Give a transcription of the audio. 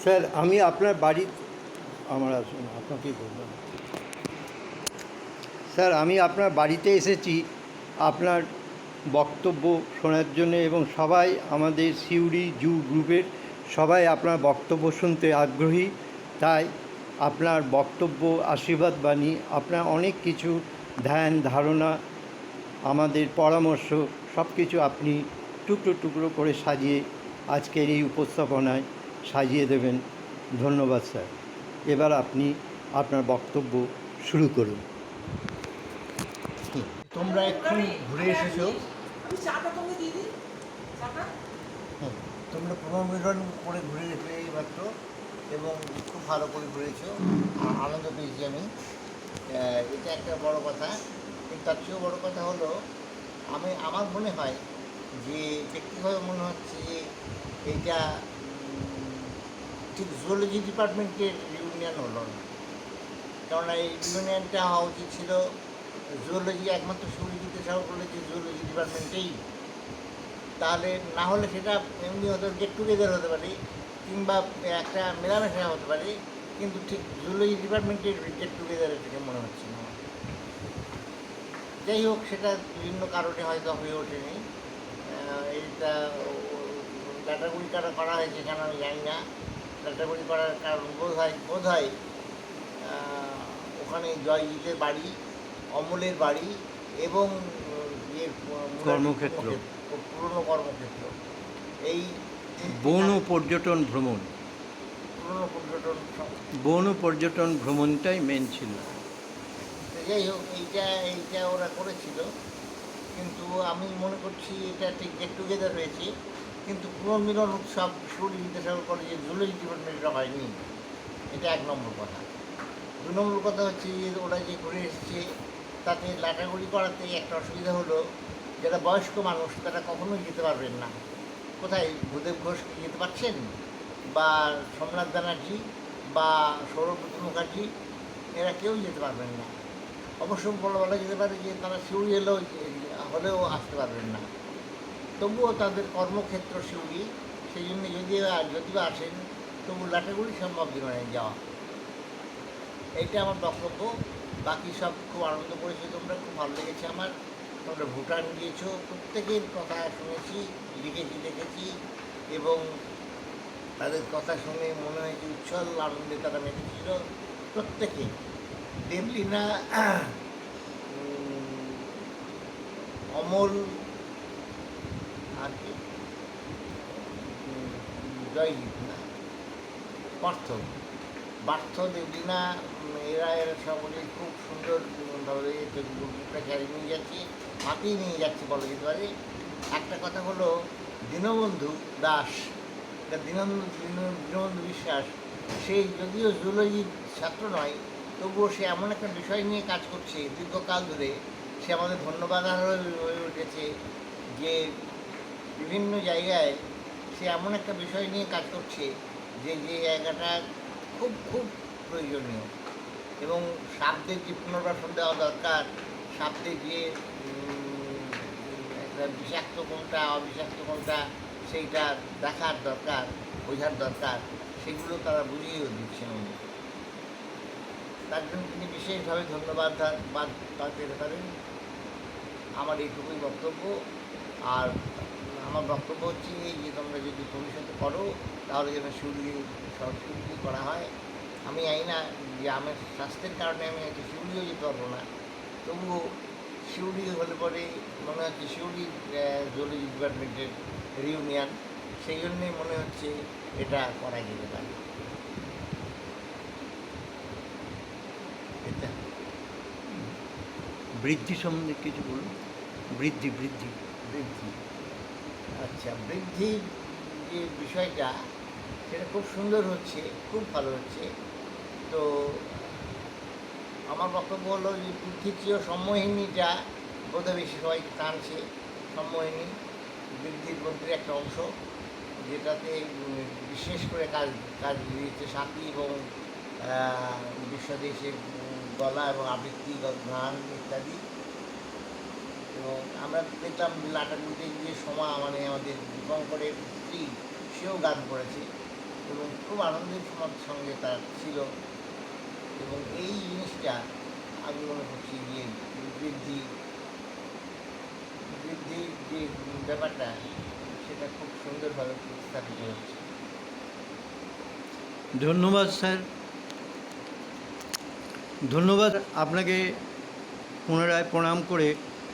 Sir আমি আপনার বাড়ি আমার আসুন আপনাকেই বললাম স্যার আমি আপনার বাড়িতে এসেছি আপনার বক্তব্য শোনার জন্য এবং সবাই আমাদের সিউড়ি জু গ্রুপের সবাই আপনার বক্তব্য শুনতে আগ্রহী। তাই আপনার বক্তব্য আশীর্বাদ বাণী আপনার অনেক কিছু ধ্যান ধারণা আমাদের পরামর্শ সব কিছু আপনি টুকরো টুকরো করে সাজিয়ে আজকের এই উপস্থাপনায় সাজিয়ে দেবেন। ধন্যবাদ স্যার। এবার আপনি আপনার বক্তব্য শুরু করুন। তোমরা একটু ঘুরে এসেছো, তোমরা পুনর্মিলন করে ঘুরে এসে এইমাত্র এবং খুব ভালো করে ঘুরেছো, আনন্দ পেয়েছি আমি। এটা একটা বড় কথা। কিন্তু তার চেয়েও বড়ো কথা হলো আমার মনে হয় যে ব্যক্তিগতভাবে মনে হচ্ছে যে এইটা ঠিক জুওলজি ডিপার্টমেন্টের রিউনিয়ন হলো না। কেননা এই রিউনিয়নটা হওয়া উচিত ছিল জুওলজি, একমাত্র সিউড়ি জিজ্ঞাসা করলে যে জুওলজি ডিপার্টমেন্টেই, তাহলে না হলে সেটা এমনি হয়তো গেট টুগেদার হতে পারে কিংবা একটা মেলামেশা হতে পারে, কিন্তু ঠিক জুওলজি ডিপার্টমেন্টের গেট টুগেদারের থেকে মনে হচ্ছে না। যাই হোক, সেটা বিভিন্ন কারণে হয়তো হয়ে ওঠেনি। এইটা ক্যাটাগরি করা হয়েছে কেন আমি জানি না। ক্যাটাগরি করার কারণ বোধ হয় ওখানে জয়জিতের বাড়ি, অমলের বাড়ি এবং কর্মক্ষেত্র, পুরনো কর্মক্ষেত্র, এই বন পর্যটন ভ্রমণ, বন পর্যটন ভ্রমণটাই মেন ছিল। যাই হোক, এইটা ওরা করেছিল, কিন্তু আমি মনে করছি এটা ঠিক গেট টুগেদার হয়েছে, কিন্তু পুনর্মিলন উৎসব সিউড়ি বিদ্যাসাগর কলেজের জুওলজি ডিপার্টমেন্টটা হয়নি। এটা 1 নম্বর কথা। 2 নম্বর কথা হচ্ছে যে ওরা যে ঘুরে এসছে তাতে লাটাগুড়ি করাতে একটা অসুবিধা হলো, যারা বয়স্ক মানুষ তারা কখনোই যেতে পারবেন না। কোথায় ভূদেব ঘোষ যেতে পারছেন, বা সোমনাথ ব্যানার্জি বা সৌরভজ্যোতি মুখার্জি, এরা কেউ যেতে পারবেন না। অবশ্য বলা যেতে পারে যে তারা সিউড়ি হলেও আসতে পারবেন না। তবুও তাদের কর্মক্ষেত্র সিউড়ি, সেই জন্য যদিও আসেন তবু লাটাগুড়ি সম্ভব নয় যাওয়া। এইটা আমার বক্তব্য। বাকি সব খুব আনন্দ করেছি, তোমরা খুব ভালো লেগেছে আমার। তোমরা ভুটান গিয়েছো, প্রত্যেকের কথা শুনেছি, দেখেছি এবং তাদের কথা শুনে মনে হয় যে উচ্ছল আনন্দে তারা মেতেছিল প্রত্যেকে। দেবলীনা, অমল, আর কি জয়জিৎ না, পার্থ, দেবলীনা, এরা সকলেই খুব সুন্দরভাবে গ্রুপটা চালিয়ে নিয়ে যাচ্ছে, হাতেই নিয়ে যাচ্ছে বলা যেতে পারে। একটা কথা হলো দীনবন্ধু দাস, দীনবন্ধু বিশ্বাস, সে যদিও জুওলজির ছাত্র নয়, তবুও সে এমন একটা বিষয় নিয়ে কাজ করছে দীর্ঘকাল ধরে। সে আমাদের ধন্যবাদ হয়ে উঠেছে যে বিভিন্ন জায়গায় সে এমন একটা বিষয় নিয়ে কাজ করছে যে জায়গাটা খুব খুব প্রয়োজনীয়। এবং সাপদের যে পুনর্বাসন দেওয়া দরকার, সাপদের যে একটা বিষাক্ত কোনটা অবিষাক্ত কোনটা সেইটা দেখার দরকার, বোঝার দরকার, সেগুলো তারা বুঝিয়েও দিচ্ছেন উনি। তার জন্য তিনি বিশেষভাবে ধন্যবাদ পেতে পারেন। আমার এইটুকুই বক্তব্য। আর আমার বক্তব্য হচ্ছে যে তোমরা যদি ভবিষ্যতে করো তাহলে যেন সিউড়ি করা হয়। আমি জানি না যে আমার স্বাস্থ্যের কারণে আমি হয়তো সিউড়িও যেতে পারবো না, তবুও সিউড়ি হলে পরে মনে হচ্ছে সিউড়ি জুওলজি ডিপার্টমেন্টের রিউনিয়ন, সেই জন্যেই মনে হচ্ছে এটা করা যেতে পারে। বৃদ্ধি সম্বন্ধে কিছু বলুন। বৃদ্ধি। আচ্ছা, বৃদ্ধির যে বিষয়টা সেটা খুব সুন্দর হচ্ছে, খুব ভালো হচ্ছে। তো আমার বক্তব্য হলো যে বৃদ্ধির চেয়েও সম্মোহিনীটা বোধহয় বেশি সবাইকে টানছে। সম্মোহিনী বৃদ্ধির মধ্যে একটা অংশ, যেটাতে বিশেষ করে কাজ দিয়েছে সাথী এবং বিশ্বদেশের গলা এবং আবৃত্তি গান ইত্যাদি। এবং আমরা দেখলাম লাটাগুড়িতে যে আমাদের দীপঙ্করের স্ত্রী, সেও গান করেছে। এবং খুব আনন্দের সঙ্গে তার ছিল। এবং এই জিনিসটা আমি মনে করছি যে বৃদ্ধির যে ব্যাপারটা সেটা খুব সুন্দরভাবে প্রতিস্থাপিত হচ্ছে। ধন্যবাদ স্যার, ধন্যবাদ আপনাকে পুনরায় প্রণাম করে